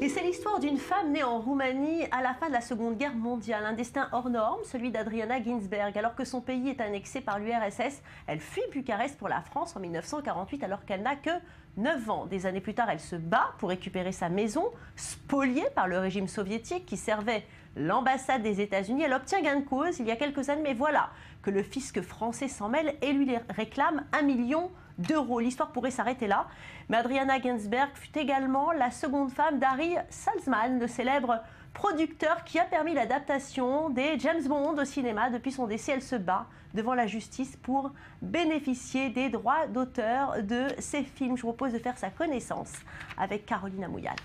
Et c'est l'histoire d'une femme née en Roumanie à la fin de la Seconde Guerre mondiale. Un destin hors norme, celui d'Adriana Ginsberg. Alors que son pays est annexé par l'URSS, elle fuit Bucarest pour la France en 1948 alors qu'elle n'a que 9 ans. Des années plus tard, elle se bat pour récupérer sa maison, spoliée par le régime soviétique qui servait l'ambassade des États-Unis. Elle obtient gain de cause il y a quelques années, mais voilà que le fisc français s'en mêle et lui réclame 1 million d'euros. L'histoire pourrait s'arrêter là, mais Adriana Ginsberg fut également la seconde femme d'Harry Saltzman, le célèbre producteur qui a permis l'adaptation des James Bond au cinéma. Depuis son décès, elle se bat devant la justice pour bénéficier des droits d'auteur de ses films. Je vous propose de faire sa connaissance avec Caroline Amouyal.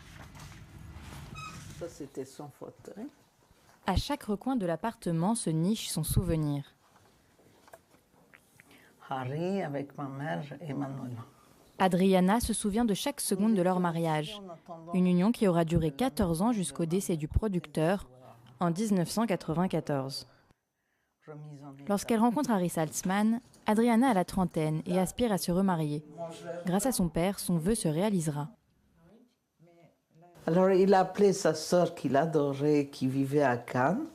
Ça, c'était son fauteuil. À chaque recoin de l'appartement se niche son souvenir. Harry avec ma mère et Manuela. Adriana se souvient de chaque seconde de leur mariage. Une union qui aura duré 14 ans jusqu'au décès du producteur en 1994. Lorsqu'elle rencontre Harry Saltzman, Adriana a la trentaine et aspire à se remarier. Grâce à son père, son vœu se réalisera. Alors il a appelé sa sœur qu'il adorait, qui vivait à Cannes.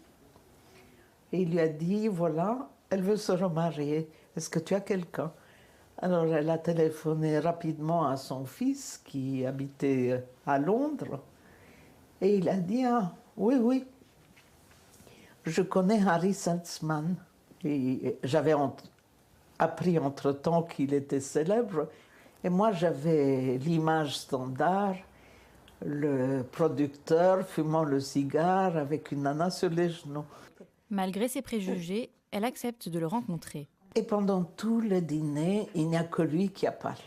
Et il lui a dit, voilà, elle veut se remarier. Est-ce que tu as quelqu'un? Alors elle a téléphoné rapidement à son fils qui habitait à Londres. Et il a dit, ah, oui, oui, je connais Harry Saltzman. Et j'avais appris entre-temps qu'il était célèbre. Et moi j'avais l'image standard, le producteur fumant le cigare avec une nana sur les genoux. Malgré ses préjugés, elle accepte de le rencontrer. Et pendant tout le dîner, il n'y a que lui qui a parlé.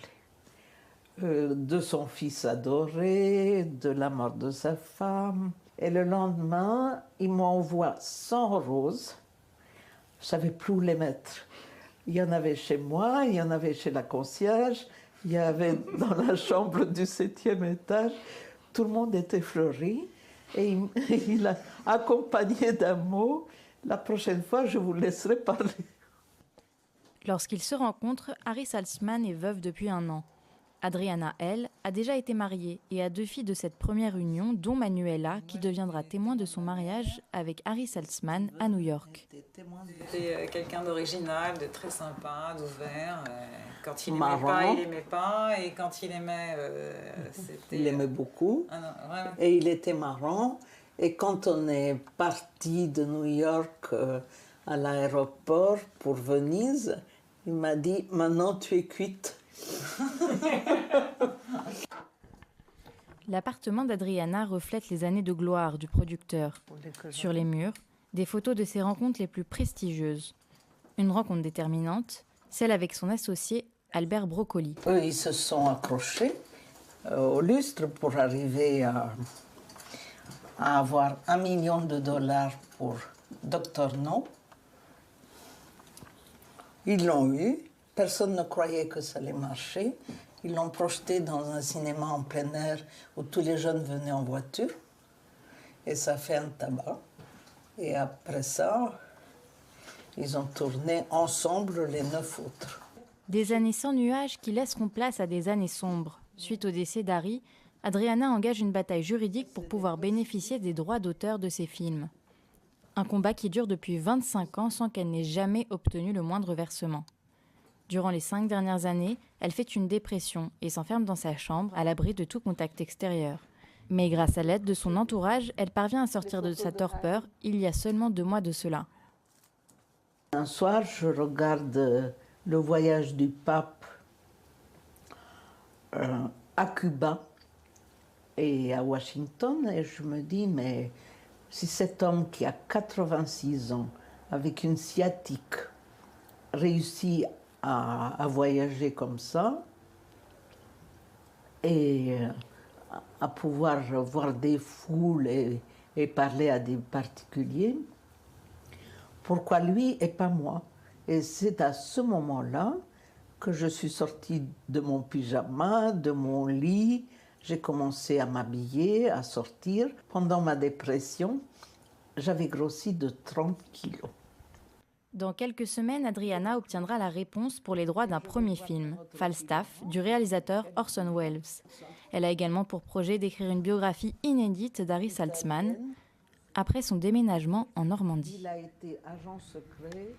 De son fils adoré, de la mort de sa femme. Et le lendemain, il m'envoie 100 roses. Je ne savais plus où les mettre. Il y en avait chez moi, il y en avait chez la concierge, il y avait dans la chambre du 7e étage. Tout le monde était fleuri. Et il a accompagné d'un mot, la prochaine fois, je vous laisserai parler. Lorsqu'ils se rencontrent, Harry Saltzman est veuf depuis 1 an. Adriana, elle, a déjà été mariée et a 2 filles de cette première union, dont Manuela, qui deviendra témoin de son mariage avec Harry Saltzman à New York. C'était quelqu'un d'original, de très sympa, d'ouvert. Quand il Marrant. n'aimait pas, il n'aimait pas. Et quand il aimait, c'était... Il aimait beaucoup. Ah non, vraiment. Et il était marrant. Et quand on est parti de New York à l'aéroport pour Venise, il m'a dit « Maintenant, tu es cuite ». L'appartement d'Adriana reflète les années de gloire du producteur. Sur les murs, des photos de ses rencontres les plus prestigieuses. Une rencontre déterminante, celle avec son associé Albert Broccoli. Eux, ils se sont accrochés au lustre pour arriver à avoir $1 million pour Dr. No. Ils l'ont eu. Personne ne croyait que ça allait marcher. Ils l'ont projeté dans un cinéma en plein air où tous les jeunes venaient en voiture. Et ça fait un tabac. Et après ça, ils ont tourné ensemble les 9 autres. Des années sans nuages qui laisseront place à des années sombres. Suite au décès d'Harry, Adriana engage une bataille juridique pour pouvoir bénéficier des droits d'auteur de ses films. Un combat qui dure depuis 25 ans sans qu'elle n'ait jamais obtenu le moindre versement. Durant les 5 dernières années, elle fait une dépression et s'enferme dans sa chambre à l'abri de tout contact extérieur. Mais grâce à l'aide de son entourage, elle parvient à sortir de sa torpeur il y a seulement 2 mois de cela. Un soir, je regarde le voyage du pape à Cuba et à Washington et je me dis, mais si cet homme qui a 86 ans, avec une sciatique, réussit à voyager comme ça et à pouvoir voir des foules et parler à des particuliers, pourquoi lui et pas moi? Et c'est à ce moment-là que je suis sortie de mon pyjama, de mon lit, j'ai commencé à m'habiller, à sortir. Pendant ma dépression, j'avais grossi de 30 kilos. Dans quelques semaines, Adriana obtiendra la réponse pour les droits d'un premier film, Falstaff, du réalisateur Orson Welles. Elle a également pour projet d'écrire une biographie inédite d'Harry Saltzman après son déménagement en Normandie. Il a été agent secret